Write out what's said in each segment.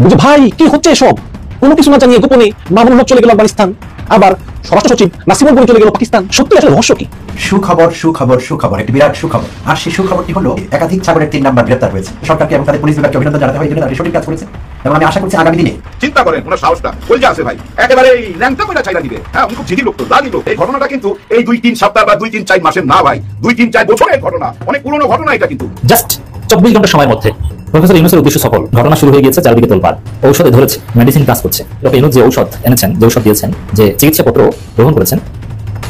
বুঝে ভাই কি হচ্ছে এসব? কোনো কিছু না জানিয়ে গোপনে মামুনুল হক চলে গেল আফগানিস্তান, আবার স্বরাষ্ট্র সচিব নাসিমুল করিম চলে গেল পাকিস্তান। সত্যি আসলে রহস্য কি? সুখবর সুখবর সুখবর, একটি বিরাট সুখবর। আর সেই সুখবরটি হলো একাধিক ছাগলের 3 নাম্বার গ্রেপ্তার হয়েছে। সরকারকে এবং তাদের পুলিশ বিভাগকে অভিনন্দন জানাতে হয়, এই জন্য তারা সঠিক কাজ করেছে এবং আমি আশা করছি আগামী দিনে। চিন্তা করেন ওনার সাহসটা কই যে আছে ভাই, একেবারে ল্যাংটা কইরা চাইরা দিবে। হ্যাঁ, উনি খুব জিদি লোক তো, রাগী লোক। এই ঘটনাটা কিন্তু এই 2-3 সপ্তাহ বা 2-3-4 মাসের না ভাই, 2-3-4 বছরের ঘটনা, অনেক পুরনো ঘটনা এটা। কিন্তু জাস্ট 24 ঘন্টা সময়ের মধ্যে প্রফেসর ইউনূসের উদ্দেশ্য সফল। ঘটনা শুরু হয়ে গিয়েছে, চারিদিকে তোলপাড়। ঔষধে ধরেছে, মেডিসিন কাজ করছে। ডক্টর ইউনূস যে ঔষধ এনেছেন, যে ঔষধ দিয়েছেন, যে চিকিৎসাপত্র গ্রহণ করেছেন,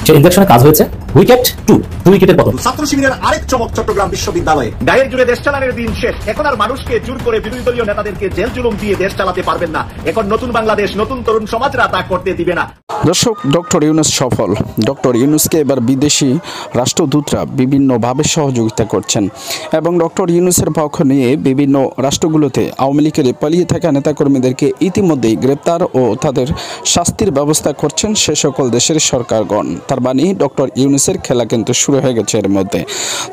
সেই ইনজেকশনে কাজ হয়েছে উইকেট 2 উইকেটের পতন। ছাত্র শিবিরের আরেক চমক চট্টগ্রাম বিশ্ববিদ্যালয়ে। গায়ের জুড়ে দেশ চালানোর দিন শেষ। এখন আর মানুষকে জোর করে বিরোধী দলীয় নেতাদেরকে জেল জুলুম দিয়ে দেশ চালাতে পারবেন না। এখন নতুন বাংলাদেশ, নতুন তরুণ সমাজরা তা করতে দিবে না। দর্শক, ডক্টর ইউনূস সফল। ডক্টর ইউনূসকে এবার বিদেশি রাষ্ট্রদূতরা বিভিন্নভাবে সহযোগিতা করছেন এবং ডক্টর ইউনূসের পক্ষ নিয়ে বিভিন্ন রাষ্ট্রগুলোতে আওয়ামী লীগের পালিয়ে থাকা নেতাকর্মীদেরকে ইতিমধ্যেই গ্রেপ্তার ও তাদের শাস্তির ব্যবস্থা করছেন সে সকল দেশের সরকারগণ। তার মানে ডক্টর ইউনূসের খেলা কিন্তু শুরু হয়ে গেছে এর মধ্যে।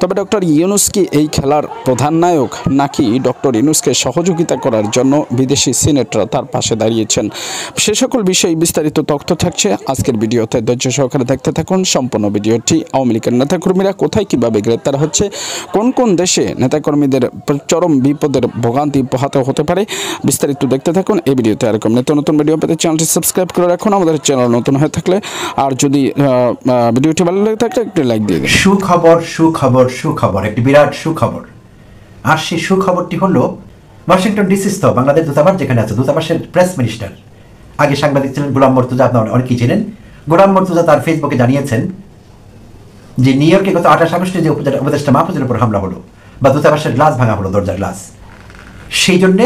তবে ডক্টর ইউনূস কি এই খেলার প্রধান নায়ক, নাকি ডক্টর ইউনূসকে সহযোগিতা করার জন্য বিদেশি সিনেটরা তার পাশে দাঁড়িয়েছেন? সে সকল বিষয়ে বিস্তারিত তথ্য থাকছে আজকের ভিডিওতে। ধৈর্য সহকারে দেখতে থাকুন সম্পূর্ণ ভিডিওটি। আওয়ামী লীগের নেতাকর্মীরা কোথায় কিভাবে গ্রেপ্তার হচ্ছে, কোন কোন দেশে নেতাকর্মীদের চরম বিপদের ভোগান্তি পোহাতে হতে পারে, বিস্তারিত দেখতে থাকুন এই ভিডিওতে। এরকম নিত্য নতুন ভিডিও পেতে চ্যানেলটি সাবস্ক্রাইব করে রাখুন আমাদের চ্যানেল নতুন হয়ে থাকলে। আর যদি ভিডিওটি ভালো লাগে থাকলে একটু লাইক দিয়ে দিন। সুখবর সুখবর সুখবর, একটি বিরাট সুখবর। আর সেই সুখবরটি হলো ওয়াশিংটন ডিসিস্থ বাংলাদেশ দূতাবাস, যেখানে আছে দূতাবাসের প্রেস মিনিস্টার, আগে সাংবাদিক ছিলেন গোলাম মর্তুজা, আপনারা অনেকেই চেনেন। গোলাম মর্তুজা তার ফেসবুকে জানিয়েছেন যে নিউ ইয়র্কে গত 28 আগস্টে যে উপদেষ্টা মাহফুজের উপর হামলা হলো বা দূতাবাসের গ্লাস ভাঙা হলো, দরজার গ্লাস, সেই জন্যে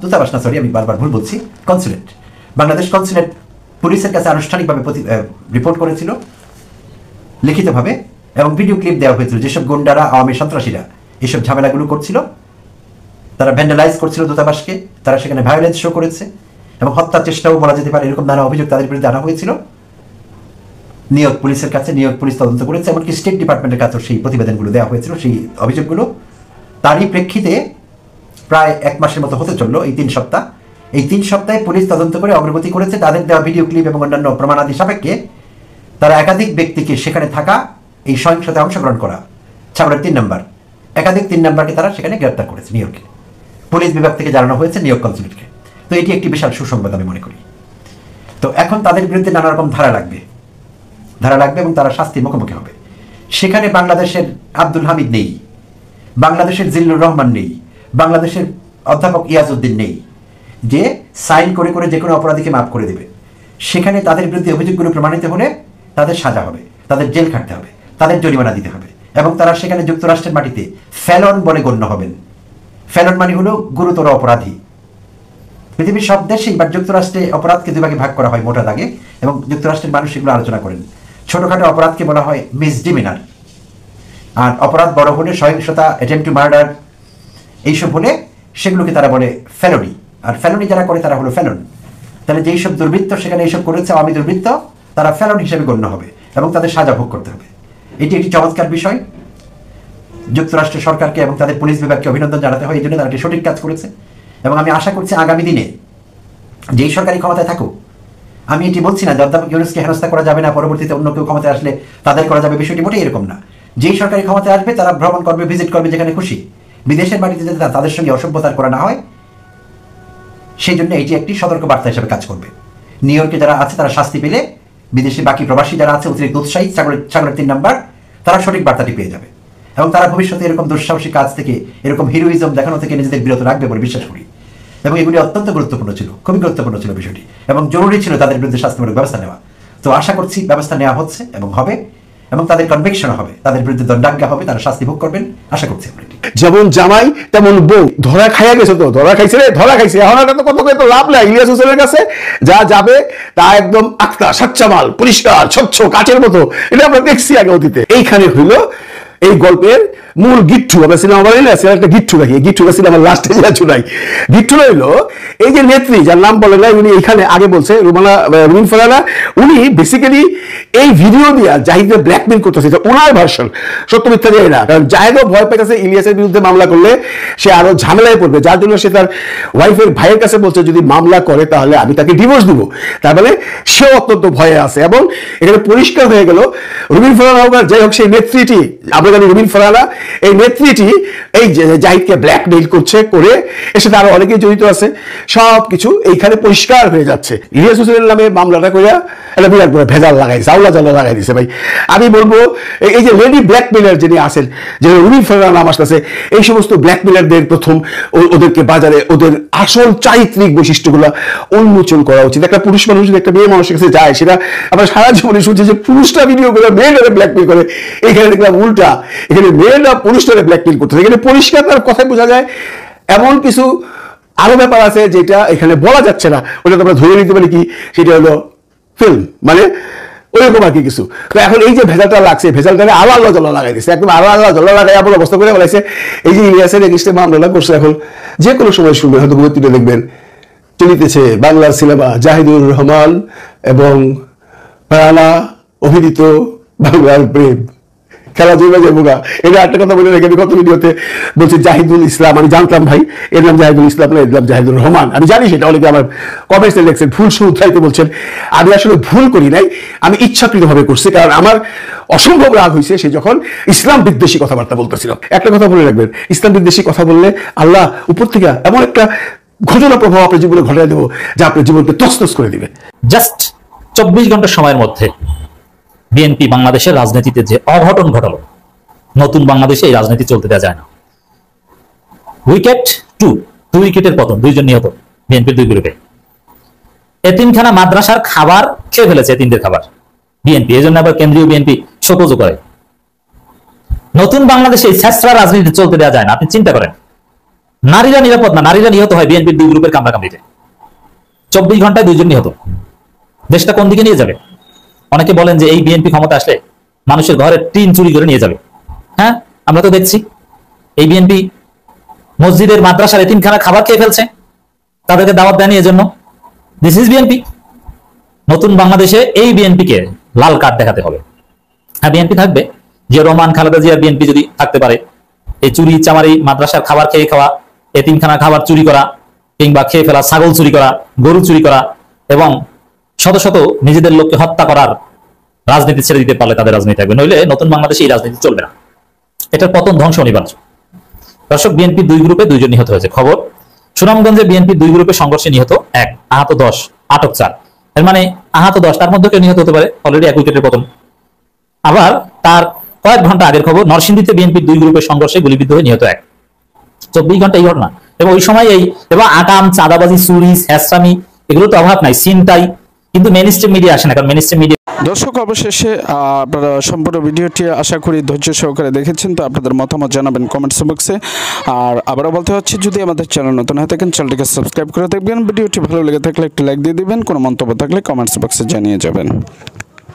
দূতাবাস না, সরি আমি বারবার ভুল বলছি, কনসুলেট, বাংলাদেশ কনসুলেট পুলিশের কাছে আনুষ্ঠানিকভাবে রিপোর্ট করেছিল লিখিতভাবে, এবং ভিডিও ক্লিপ দেওয়া হয়েছিল। যেসব গুন্ডারা, আওয়ামী সন্ত্রাসীরা এইসব ঝামেলাগুলো করছিল, তারা ভ্যান্ডালাইজ করছিল দূতাবাসকে, তারা সেখানে ভায়োলেন্স শো করেছে এবং হত্যার চেষ্টাও বলা যেতে পারে, এরকম নানা অভিযোগ তাদের বিরুদ্ধে আনা হয়েছিল নিউ ইয়র্ক পুলিশের কাছে। নিউ ইয়র্ক পুলিশ তদন্ত করেছে, এমনকি স্টেট ডিপার্টমেন্টের কাছেও সেই প্রতিবেদনগুলো দেওয়া হয়েছিল, সেই অভিযোগগুলো। তারই প্রেক্ষিতে প্রায় 1 মাসের মতো হতে চললো এই 3 সপ্তাহ। এই 3 সপ্তাহে পুলিশ তদন্ত করে অগ্রগতি করেছে। তাদের দেওয়া ভিডিও ক্লিপ এবং অন্যান্য প্রমাণাদি সাপেক্ষে তারা একাধিক ব্যক্তিকে, সেখানে থাকা, এই সহিংসতায় অংশগ্রহণ করা ছাগলের 3 নাম্বার, একাধিক 3 নাম্বারকে তারা সেখানে গ্রেপ্তার করেছে নিউ ইয়র্কে। পুলিশ বিভাগ থেকে জানানো হয়েছে নিউ ইয়র্ক কনসুলেটকে। তো এটি একটি বিশাল সুসংবাদ আমি মনে করি। তো এখন তাদের বিরুদ্ধে নানা রকম ধারা লাগবে এবং তারা শাস্তির মুখোমুখি হবে। সেখানে বাংলাদেশের আব্দুল হামিদ নেই, বাংলাদেশের জিল্লুর রহমান নেই, বাংলাদেশের অধ্যাপক ইয়াজউদ্দিন নেই, যে সাইন করে করে যে কোনো অপরাধীকে মাফ করে দেবে। সেখানে তাদের বিরুদ্ধে অভিযোগগুলো প্রমাণিত হলে তাদের সাজা হবে, তাদের জেল খাটতে হবে, তাদের জরিমানা দিতে হবে, এবং তারা সেখানে যুক্তরাষ্ট্রের মাটিতে ফেলন বলে গণ্য হবেন। ফেলন মানে হলো গুরুতর অপরাধী। পৃথিবীর সব দেশেই বা যুক্তরাষ্ট্রে অপরাধকে 2 ভাগে ভাগ করা হয় মোটা দাগে, এবং যুক্তরাষ্ট্রের মানুষ এগুলো আলোচনা করেন। ছোটখাটো অপরাধকে বলা হয় মিসডিমিনার, আর অপরাধ বড় হলে, সহিংসতা, অ্যাটেম্পট টু মার্ডার, এইসব হলে সেগুলোকে তারা বলে ফেলনি। আর ফেলনি যারা করে তারা হলো ফেলন। তাহলে যেই সব দুর্বৃত্ত সেখানে এইসব করেছে, আওয়ামী দুর্বৃত্ত, তারা ফেলন হিসেবে গণ্য হবে এবং তাদের সাজা ভোগ করতে হবে। এটি একটি চমৎকার বিষয়। যুক্তরাষ্ট্র সরকারকে এবং তাদের পুলিশ বিভাগকে অভিনন্দন জানাতে হয়, এই জন্য তারা একটি সঠিক কাজ করেছে। এবং আমি আশা করছি আগামী দিনে যেই সরকারি ক্ষমতায় থাকুক, আমি এটি বলছি না যে অধ্যাপক ইউনূসকে হেনস্থা করা যাবে না, পরবর্তীতে অন্য কেউ ক্ষমতায় আসলে তাদের করা যাবে, বিষয়টি মোটেই এরকম না। যেই সরকারি ক্ষমতায় আসবে তারা ভ্রমণ করবে, ভিজিট করবে যেখানে খুশি, বিদেশের বাড়িতে যাতে তাদের সঙ্গে অসভ্যতার করা না হয়, সেই জন্য এটি একটি সতর্ক বার্তা হিসেবে কাজ করবে। নিউ ইয়র্কে যারা আছে তারা শাস্তি পেলে বিদেশে বাকি প্রবাসী যারা আছে অতিরিক্ত উৎসাহী, ছাগলের 3 নাম্বার, তারা সঠিক বার্তাটি পেয়ে যাবে এবং তারা ভবিষ্যতে এরকম দুঃসাহসী কাজ থেকে, এরকম হিরোইজম দেখানো থেকে নিজেদের বিরত রাখবে বলে বিশ্বাস করি। এবং এগুলি অত্যন্ত গুরুত্বপূর্ণ ছিল, খুবই গুরুত্বপূর্ণ ছিল বিষয়টি, এবং জরুরি ছিল তাদের বিরুদ্ধে শাস্তিমূলক ব্যবস্থা নেওয়া। তো আশা করছি ব্যবস্থা নেওয়া হচ্ছে এবং হবে, এবং তাদের কনভিকশন হবে, তাদের বিরুদ্ধে দণ্ডাজ্ঞা হবে, তারা শাস্তি ভোগ করবেন আশা করছি। যেমন জামাই তেমন বউ, ধরা খাইয়া গেছে, তো ধরা খাইছে রে, ধরা খাইছে। এখন এটা তো কত তো লাভ নাই। ইলিয়াস হোসেনের কাছে যা যাবে তা একদম আক্তা, সাচ্চা মাল, পরিষ্কার, স্বচ্ছ, কাচের মতো। এটা আমরা দেখছি আগে অতীতে। এইখানে হইলো এই গল্পের মূল গিট্টু। আমরা সিনেমা বানাই না, একটা গিট্টু রাখি, গিট্টু সিনেমার লাস্টে যা চুনাই। গিট্টু হইলো এই যে নেত্রী যার নাম বলে না, উনি এখানে আগে বলছে রুমিন ফারহানা, উনি বেসিক্যালি এই ভিডিও দিয়ে জাহিদকে ব্ল্যাকমেল করতেছে, ওনার ভার্সন, সত্য মিথ্যা যায় না। কারণ জাহিদও ভয় পাইতেছে ইলিয়াসের বিরুদ্ধে মামলা করলে সে আরো ঝামেলায় পড়বে, যার জন্য সে তার ওয়াইফের ভাইয়ের কাছে বলছে যদি মামলা করে তাহলে আমি তাকে ডিভোর্স দিব। তার মানে সেও অত্যন্ত ভয়ে আছে। এবং এখানে পরিষ্কার হয়ে গেল রুমিন ফারহানা হোক আর যাই হোক, সেই নেত্রীটি, আমরা জানি রুমিন ফারহানা, এই নেত্রীটি এই জাহিদকে ব্ল্যাকমেইল করছে, করে এর সাথে আরো অনেকেই জড়িত আছে, সবকিছু এইখানে পরিষ্কার হয়ে যাচ্ছে। ইলিয়াস হোসেনের নামে মামলাটা করে একটা বিরাট বড় ভেজাল লাগাইছে, আউলা জালা লাগাই দিছে। ভাই আমি বলবো এই যে লেডি ব্ল্যাকমেলার যিনি আছেন, যে রুমিন ফারহানা নাম আসতেছে, এই সমস্ত ব্ল্যাকমেলারদের প্রথম ওদেরকে বাজারে ওদের আসল চারিত্রিক বৈশিষ্ট্যগুলো উন্মোচন করা উচিত। একটা পুরুষ মানুষ যদি একটা মেয়ে মানুষের কাছে যায়, সেটা আমরা সারা জীবনে শুনছি যে পুরুষরা ভিডিও করে মেয়েরা ব্ল্যাকমেল করে, এখানে দেখলাম উল্টা, এখানে মেয়েরা পুরুষরা ব্ল্যাকমেল করতেছে। এখানে পরিষ্কার তার কথায় বোঝা যায় এমন কিছু আরো ব্যাপার আছে যেটা এখানে বলা যাচ্ছে না, ওটা আমরা ধরে নিতে পারি কি, সেটা হলো ফিল্ম, মানে ওইরকম আর কি কিছু। তো এখন এই যে ভেজালটা লাগছে, ভেজালটাকে আলো আলো জল লাগাই দিচ্ছে, একদম আলো আলো জল লাগাই এমন অবস্থা করে বলাইছে। এই যে ইলিয়াসের এগেইনস্টে মামলা করছে, এখন যে কোনো সময় শুনবে, হয়তো তুলে দেখবেন চলিতেছে বাংলার সিনেমা জাহিদুর রহমান এবং ফারহানা অভিনীত বাংলার প্রেম, খেলা জমে যাবো গা। এটা একটা কথা বলে রেখে আমি কত ভিডিওতে বলছি জাহিদুল ইসলাম, আমি জানতাম ভাই এর নাম জাহিদুল ইসলাম না, এর নাম জাহিদুর রহমান। আমি জানি সেটা অনেকে আমার কমেন্টসে লিখছেন, ভুল শুধরাইতে বলছেন। আমি আসলে ভুল করি নাই, আমি ইচ্ছাকৃতভাবে করছি, কারণ আমার অসম্ভব রাগ হয়েছে সে যখন ইসলাম বিদ্বেষী কথাবার্তা বলতেছিল। একটা কথা বলে রাখবেন, ইসলাম বিদ্বেষী কথা বললে আল্লাহ উপর থেকে এমন একটা ঘটনা প্রভাব আপনার জীবনে ঘটাই দেবো যা আপনার জীবনকে তছনছ করে দিবে। জাস্ট 24 ঘন্টা সময়ের মধ্যে বিএনপি বাংলাদেশের রাজনীতিতে যে অঘটন ঘটালো, নতুন বাংলাদেশে এই রাজনীতি চলতে দেওয়া যায় না। উইকেট 2 উইকেটের পতন, 2 জন নিহত বিএনপির 2 গ্রুপে। এতিমখানা মাদ্রাসার খাবার খেয়ে ফেলেছে, এতিমদের খাবার বিএনপি, এই জন্য আবার কেন্দ্রীয় বিএনপি শোকজ করে। নতুন বাংলাদেশে এই ছেঁচড়া রাজনীতি চলতে দেওয়া যায় না। আপনি চিন্তা করেন, নারীরা নিরাপদ না, নারীরা নিহত হয় বিএনপির 2 গ্রুপের কামড়াকামড়িতে। 24 ঘন্টায় 2 জন নিহত, দেশটা কোন দিকে নিয়ে যাবে? অনেকে বলেন যে এই বিএনপি ক্ষমতা আসলে মানুষের ঘরের টিন চুরি করে নিয়ে যাবে। হ্যাঁ, আমরা তো দেখছি এই বিএনপি মসজিদের মাদ্রাসার এতিমখানা খাবার খেয়ে ফেলছে, তাদেরকে দাওয়াত দেয়নি এজন্য। This is BNP. নতুন বাংলাদেশে এই বিএনপিকে লাল কার্ড দেখাতে হবে। হ্যাঁ, বিএনপি থাকবে, যে রহমান খালেদা জিয়ার বিএনপি যদি থাকতে পারে, এই চুরি চামারি মাদ্রাসার খাবার খেয়ে খাওয়া, এতিমখানা খাবার চুরি করা, কিংবা খেয়ে ফেলা ছাগল চুরি করা, গরু চুরি করা এবং শত শত নিজেদের লোককে হত্যা করার রাজনীতি ছেড়ে দিতে পারলে তাদের রাজনীতি থাকবে, নইলে নতুন বাংলাদেশে এই রাজনীতি চলবে না। এটার পতন, ধ্বংস অনিবার্য। দর্শক, বিএনপি 2 গ্রুপে 2 জন নিহত হয়েছে খবর। সুনামগঞ্জে বিএনপি 2 গ্রুপে সংঘর্ষে নিহত 1, আহত 10, আটক 4। এর মানে আহত 10, তার মধ্যে কেউ নিহত হতে পারে, অলরেডি 1 উইকেটের পতন। আবার তার কয়েক ঘন্টা আগের খবর, নরসিংদীতে বিএনপি 2 গ্রুপের সংঘর্ষে গুলিবিদ্ধ হয়ে নিহত 1। 24 ঘন্টা এই ঘটনা। এবং ওই সময় এই এবং আকাম, চাঁদাবাজি, চুরি, হ্যাসরামি, এগুলো তো অভাব নাই, চিন্তাই, কিন্তু মেইনস্ট্রিম মিডিয়া আসে না, কারণ মেইনস্ট্রিম মিডিয়া। দর্শক, অবশেষে আপনারা সম্পূর্ণ ভিডিওটি আশা করি ধৈর্য সহকারে দেখেছেন। তো আপনাদের মতামত জানাবেন কমেন্টস বক্সে। আর আবারও বলতে হচ্ছে, যদি আমাদের চ্যানেল নতুন হয়ে থাকেন চ্যানেলটিকে সাবস্ক্রাইব করে দেখবেন। ভিডিওটি ভালো লেগে থাকলে একটি লাইক দিয়ে দিবেন, কোনো মন্তব্য থাকলে কমেন্টস বক্সে জানিয়ে যাবেন।